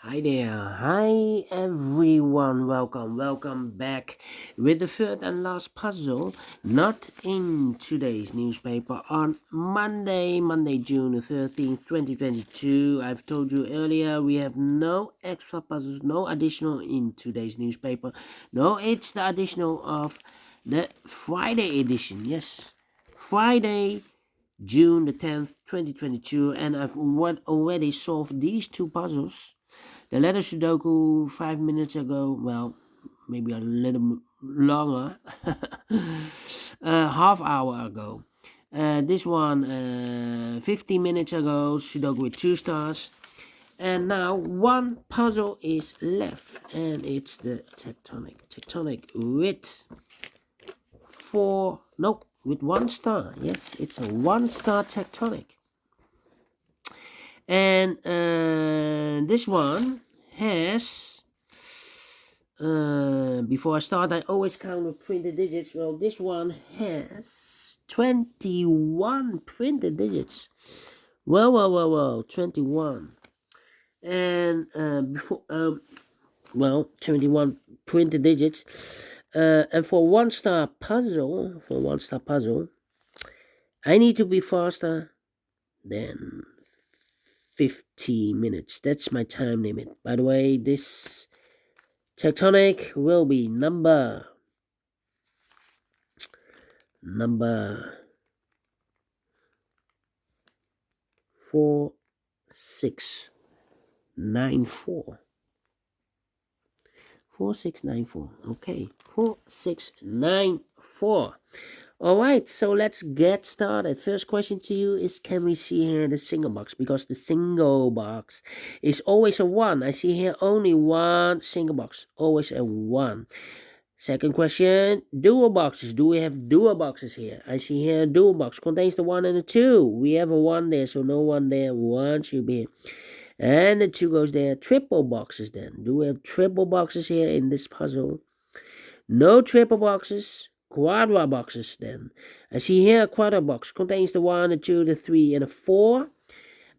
Hi there, hi everyone, welcome back with the third and last puzzle, not in today's newspaper on Monday, June the 13th, 2022. I've told you earlier we have no extra puzzles, no additional in today's newspaper. No, it's the additional of the Friday edition, yes, Friday, June the 10th, 2022, and I've already solved these two puzzles. The letter Sudoku 5 minutes ago, well, maybe a little longer, half hour ago. This one 15 minutes ago, Sudoku with 2 stars. And now one puzzle is left, and it's the Tectonic with with 1 star. Yes, it's a 1 star Tectonic. And this one has before I start, I always count with printed digits. Well, this one has 21 printed digits. Well, 21. And 21 printed digits. And for 1 star puzzle, I need to be faster than 15 minutes. That's my time limit. By the way, this Tectonic will be number 4694. 4694. Okay, 4694. All right, so let's get started. First question to you is, can we see here the single box? Because the single box is always a 1. I see here only one single box, always a 1. Second question, dual boxes. Do we have dual boxes here? I see here a dual box contains the 1 and the 2. We have a 1 there, so no 1 there. 1 should be here. And the 2 goes there. Triple boxes then. Do we have triple boxes here in this puzzle? No triple boxes. Quadra boxes then. I see here a quadra box contains the 1, the 2, the 3, and the 4.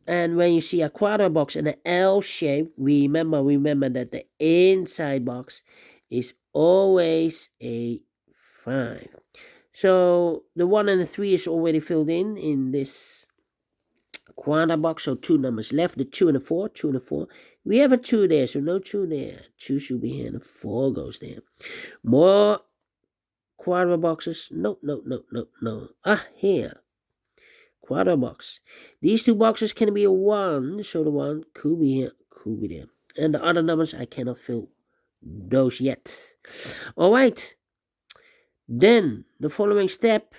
And when you see a quadra box in an L shape, remember that the inside box is always a 5. So the 1 and the 3 is already filled in this quadra box. So 2 numbers left, the 2 and the 4, 2 and the 4. We have a 2 there, so no 2 there. 2 should be here, and the 4 goes there. More quadra boxes. No. Here. Quadra box. These 2 boxes can be a 1, so the 1 could be here, could be there. And the other numbers, I cannot fill those yet. All right. Then the following step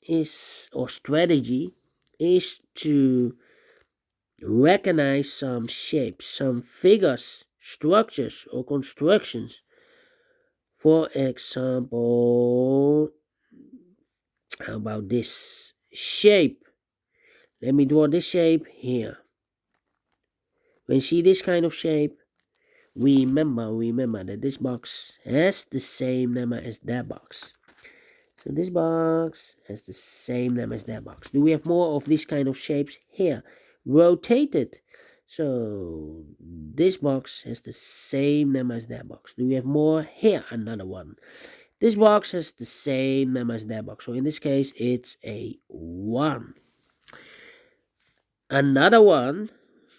is, or strategy, is to recognize some shapes, some figures, structures, or constructions. For example, how about this shape? Let me draw this shape here. When you see this kind of shape, remember that this box has the same number as that box. So this box has the same number as that box. Do we have more of these kind of shapes here? Rotated. So this box has the same number as that box. Do we have more here? Another one. This box has the same number as that box. So in this case, it's a 1. Another one.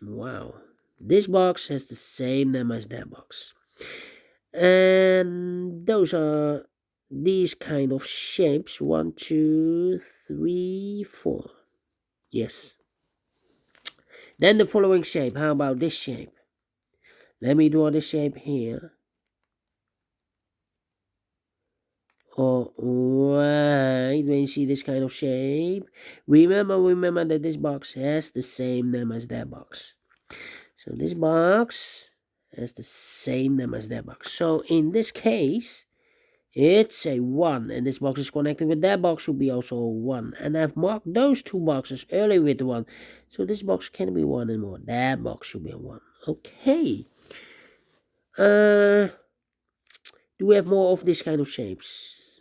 Wow. This box has the same number as that box. And those are these kind of shapes. 1, 2, 3, 4. Yes. Then the following shape. How about this shape? Let me draw this shape here. Alright, when you see this kind of shape, remember that this box has the same number as that box. So this box has the same number as that box. So in this case, it's a 1, and this box is connected with that box, should be also a 1. And I've marked those 2 boxes earlier with 1. So this box can be 1 and more. That box should be a 1. Okay. Do we have more of this kind of shapes?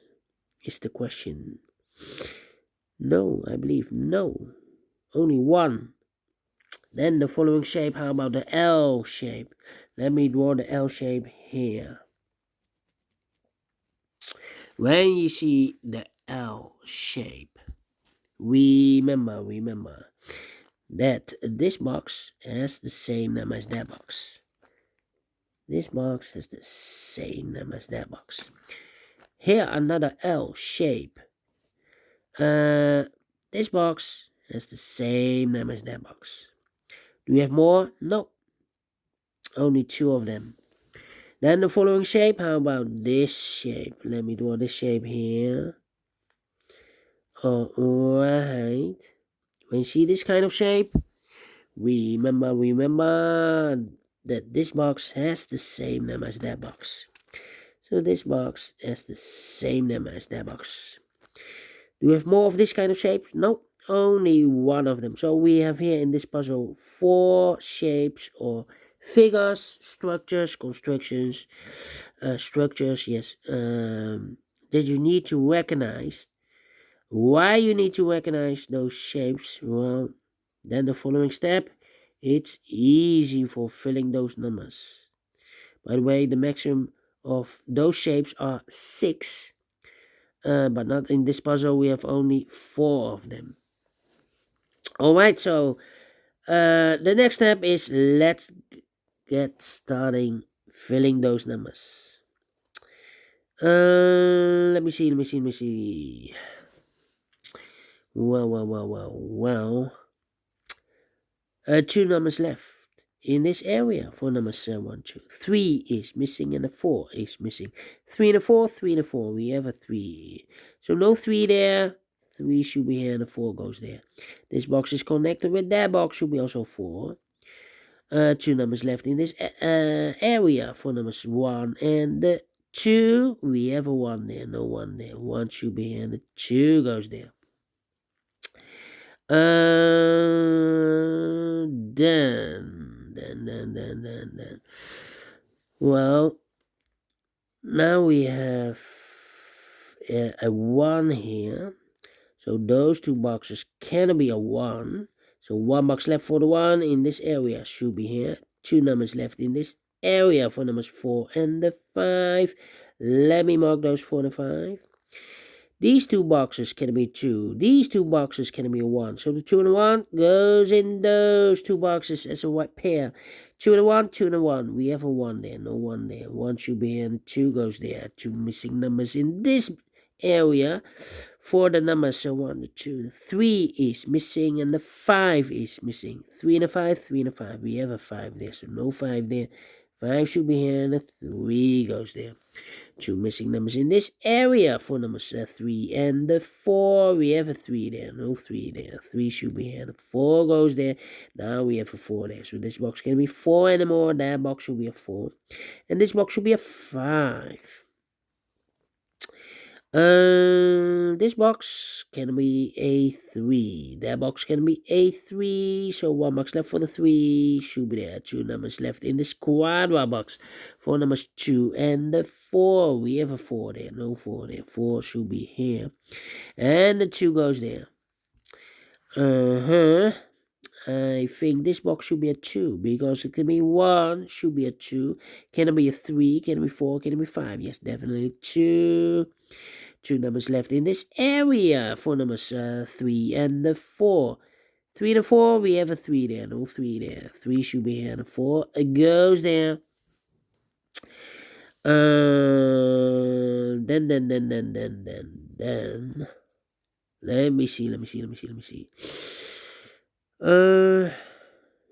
Is the question. No, I believe no. Only 1. Then the following shape, how about the L shape? Let me draw the L shape here. When you see the L shape, remember that this box has the same name as that box. This box has the same name as that box. Here another L shape. This box has the same name as that box. Do we have more? No. Only 2 of them. Then the following shape, how about this shape? Let me draw this shape here. Alright. When you see this kind of shape, remember that this box has the same name as that box. So this box has the same name as that box. Do we have more of this kind of shapes? No, only 1 of them. So we have here in this puzzle 4 shapes or figures, structures, constructions, structures, yes, that you need to recognize. Why you need to recognize those shapes? Well, then the following step, it's easy for filling those numbers. By the way, the maximum of those shapes are 6. But not in this puzzle, we have only 4 of them. Alright, so the next step is let's get starting filling those numbers. Let me see. Well. 2 numbers left in this area for numbers 1, 2. 3 is missing and a 4 is missing. 3 and a 4, 3 and a 4. We have a 3. So no 3 there. 3 should be here and a 4 goes there. This box is connected with that box, should be also 4. 2 numbers left in this area for numbers 1 and 2. We have a 1 there, no 1 there. 1 should be here and the 2 goes there. Then. Well, now we have a 1 here. So those 2 boxes can be a 1. So 1 box left for the 1 in this area should be here. 2 numbers left in this area for numbers 4 and the 5. Let me mark those 4 and the 5. These 2 boxes can be 2. These 2 boxes can be a 1. So the 2 and the 1 goes in those 2 boxes as a white pair. 2 and a 1, 2 and a 1. We have a 1 there, no 1 there. 1 should be here and 2 goes there. 2 missing numbers in this area for the numbers. So 1, the 2, the 3 is missing and the 5 is missing. 3 and a 5, 3 and a 5. We have a 5 there, so no 5 there. 5 should be here and a 3 goes there. 2 missing numbers in this area for numbers 3 and the 4. We have a 3 there, no 3 there. 3 should be here, the 4 goes there. Now we have a 4 there. So this box can be 4 anymore. That box should be a 4. And this box should be a 5. This box can be a 3. That box can be a 3. So 1 box left for the 3. Should be there. 2 numbers left in this quadra box for numbers 2 and the 4. We have a 4 there. No 4 there. 4 should be here. And the 2 goes there. I think this box should be a 2 because it can be 1, should be a 2. Can it be a 3? Can it be 4? Can it be 5? Yes, definitely 2. 2 numbers left in this area for numbers 3 and the 4. 3 and the 4, we have a 3 there. No 3 there. 3 should be here and the 4 goes there. Then. Let me see.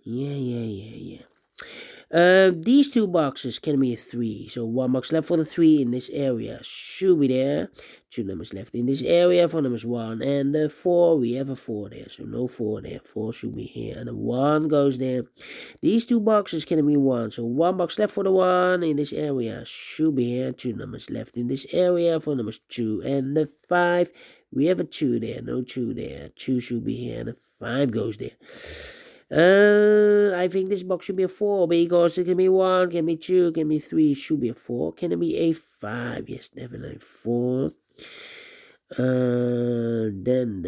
Yeah. These 2 boxes can be a 3. So 1 box left for the 3 in this area should be there. 2 numbers left in this area for numbers 1 and the 4. We have a 4 there. So no 4 there. 4 should be here. And the 1 goes there. These 2 boxes can be 1. So 1 box left for the 1 in this area should be here. 2 numbers left in this area for numbers 2 and the 5. We have a 2 there. No 2 there. 2 should be here. And the 5 goes there. I think this box should be a 4 because it can be 1, can be 2, can be 3, should be a 4. Can it be a 5? Yes, definitely 4. Then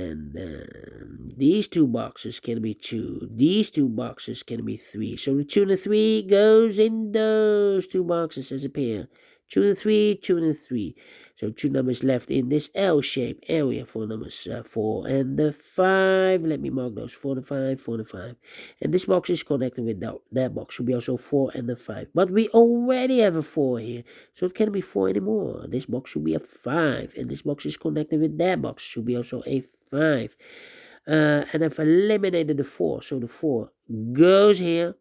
these two boxes can be 2. These two boxes can be 3. So the 2 and the 3 goes in those two boxes as a pair. 2 and 3, 2 and 3. So 2 numbers left in this L-shaped area for numbers 4 and the 5. Let me mark those 4 and 5, 4 and 5. And this box is connected with that box. Should be also 4 and the 5. But we already have a 4 here. So it can't be 4 anymore. This box should be a 5. And this box is connected with that box. Should be also a 5. And I've eliminated the 4. So the 4 goes here.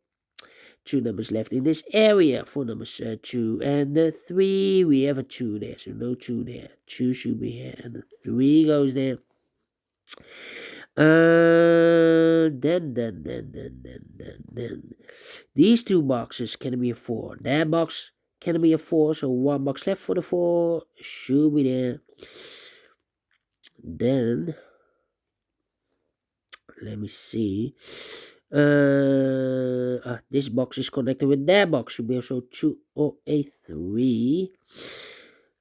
2 numbers left in this area for numbers 2 and the 3. We have a 2 there, so no 2 there. 2 should be here, and the 3 goes there. Then these two boxes can be a 4. That box can be a 4, so 1 box left for the 4 should be there. Then let me see. This box is connected with that box. Should be also 2 or a 3.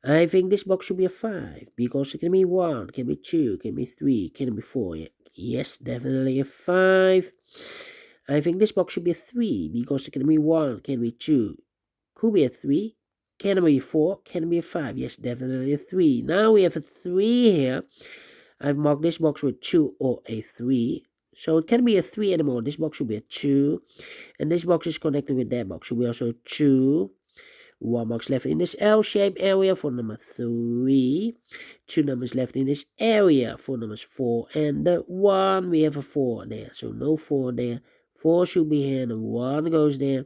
I think this box should be a 5 because it can be 1, can be 2, can be 3, can be 4. Yes, definitely a 5. I think this box should be a 3 because it can be 1, can be 2, could be a 3, can be 4, can be a 5. Yes, definitely a 3. Now we have a 3 here. I've marked this box with 2 or a 3. So it can't be a 3 anymore. This box should be a 2. And this box is connected with that box. Should be also 2. 1 box left in this L-shaped area for number 3. 2 numbers left in this area for numbers 4 and the 1. We have a 4 there. So no 4 there. 4 should be here and 1 goes there.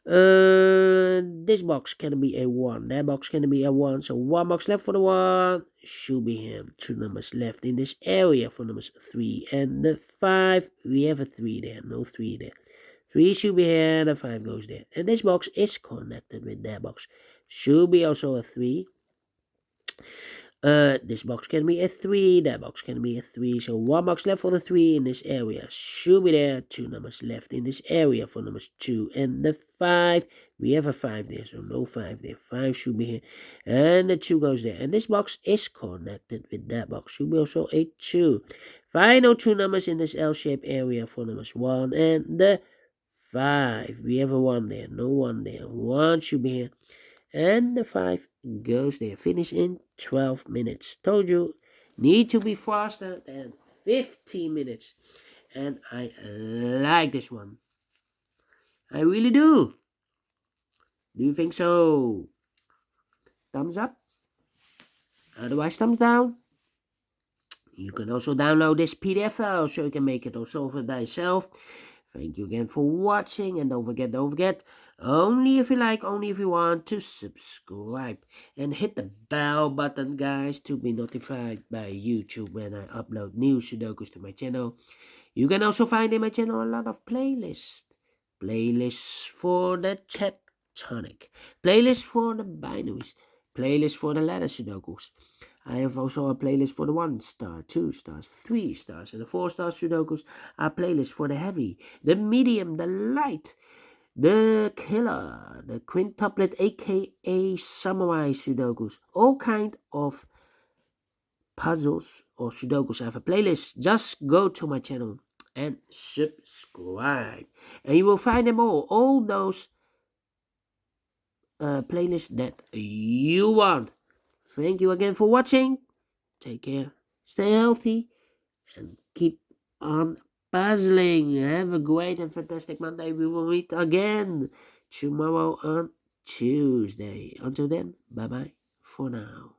This box can be a 1. That box can be a 1. So 1 box left for the 1 should be here. 2 numbers left in this area for numbers 3 and the 5. We have a 3 there. No 3 there. 3 should be here and the 5 goes there. And this box is connected with that box. Should be also a 3. This box can be a 3, that box can be a 3, so 1 box left for the 3 in this area should be there. 2 numbers left in this area for numbers 2 and the 5. We have a 5 there, so no 5 there. 5 should be here, and the 2 goes there. And this box is connected with that box. Should be also a 2. Final 2 numbers in this L-shaped area for numbers 1 and the 5. We have a 1 there, no 1 there. 1 should be here. And the 5 goes there. Finish in 12 minutes. Told you, need to be faster than 15 minutes. And I like this one. I really do. Do you think so? Thumbs up. Otherwise, thumbs down. You can also download this PDF file so you can make it or solve it by yourself. Thank you again for watching, and don't forget, only if you like, only if you want, to subscribe and hit the bell button, guys, to be notified by YouTube when I upload new Sudokus to my channel. You can also find in my channel a lot of playlists for the Tectonic, playlists for the binaries, playlists for the ladder Sudokus. I have also a playlist for the 1 star, 2 stars, 3 stars, and the 4 star Sudokus. A playlist for the heavy, the medium, the light, the killer, the quintuplet, aka samurai Sudokus. All kind of puzzles or Sudokus. I have a playlist. Just go to my channel and subscribe, and you will find them all those playlists that you want. Thank you again for watching. Take care, stay healthy, and keep on puzzling. Have a great and fantastic Monday. We will meet again tomorrow on Tuesday. Until then, bye-bye for now.